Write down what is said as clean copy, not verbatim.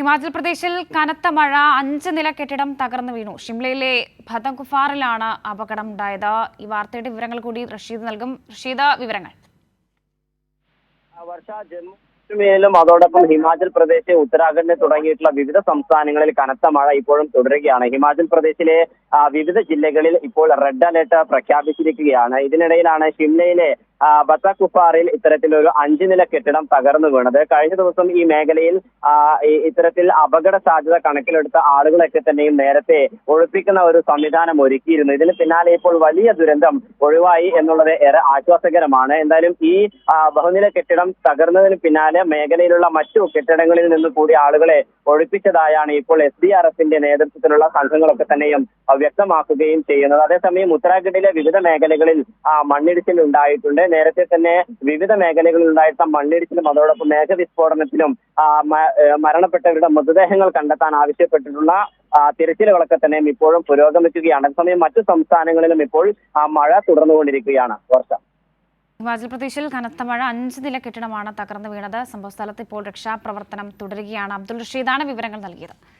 ഹിമാചൽ പ്രദേശിൽ കനത്ത മഴ 5 നില കെട്ടിടം തകർന്നു വീണു. ഷിംലയിലെ ഭദംകുഫാറിലാണ് അപകടം ഉണ്ടായത്. ഈ വാർത്തയുടെ വിവരങ്ങൾ കൂടി റഷീദ് നൽകും. റഷീദ്, വിവരങ്ങൾ. വർഷ ജമ്മു കാശ്മീരിലും അതോടൊപ്പം ഹിമാചൽ പ്രദേശ്, ഉത്തരാഖണ്ഡ് തുടങ്ങിയിട്ടുള്ള വിവിധ സംസ്ഥാനങ്ങളിൽ കനത്ത മഴ ഇപ്പോഴും തുടരുകയാണ്. ഹിമാചൽ പ്രദേശിലെ വിവിധ ജില്ലകളിൽ ഇപ്പോൾ റെഡ് അലേർട്ട് പ്രഖ്യാപിച്ചിരിക്കുകയാണ്. ഇതിനിടയിലാണ് ഷിംലയിലെ ബത്തകുഫാറിൽ ഇത്തരത്തിലൊരു 5 നില കെട്ടിടം തകർന്നു വീണത്. കഴിഞ്ഞ ദിവസം ഈ മേഖലയിൽ ഇത്തരത്തിൽ അപകട സാധ്യത കണക്കിലെടുത്ത ആളുകളൊക്കെ തന്നെയും നേരത്തെ ഒഴിപ്പിക്കുന്ന ഒരു സംവിധാനം ഒരുക്കിയിരുന്നു. ഇതിന് പിന്നാലെ ഇപ്പോൾ വലിയ ദുരന്തം ഒഴിവായി എന്നുള്ളത് ഏറെ ആശ്വാസകരമാണ്. എന്തായാലും ഈ ബഹുനില കെട്ടിടം തകർന്നതിന് പിന്നാലെ മേഖലയിലുള്ള മറ്റു കെട്ടിടങ്ങളിൽ നിന്ന് കൂടി ആളുകളെ ഒഴിപ്പിച്ചതായാണ് ഇപ്പോൾ SDRFന്റെ നേതൃത്വത്തിലുള്ള സംഘങ്ങളൊക്കെ തന്നെയും വ്യക്തമാക്കുകയും ചെയ്യുന്നത്. അതേസമയം ഉത്തരാഖണ്ഡിലെ വിവിധ മേഖലകളിൽ മണ്ണിടിച്ചിൽ ഉണ്ടായിട്ടുണ്ട്. നേരത്തെ തന്നെ വിവിധ മേഖലകളിൽ ഉണ്ടായിരുന്ന മണ്ണിടിച്ചിലും അതോടൊപ്പം മേഘവിസ്ഫോടനത്തിലും മരണപ്പെട്ടവരുടെ മൃതദേഹങ്ങൾ കണ്ടെത്താൻ ആവശ്യപ്പെട്ടിട്ടുള്ള തിരച്ചിലുകളൊക്കെ തന്നെ ഇപ്പോഴും പുരോഗമിക്കുകയാണ്. അതേസമയം മറ്റു സംസ്ഥാനങ്ങളിലും ഇപ്പോൾ മഴ തുടർന്നുകൊണ്ടിരിക്കുകയാണ്. വർഷ ഹിമാചൽ പ്രദേശിൽ കനത്ത മഴ 5 നില കെട്ടിടമാണ് തകർന്നു വീണത്. സംഭവസ്ഥലത്ത് ഇപ്പോൾ രക്ഷാപ്രവർത്തനം തുടരുകയാണ്. അബ്ദുൾ റഷീദാണ് വിവരങ്ങൾ നൽകിയത്.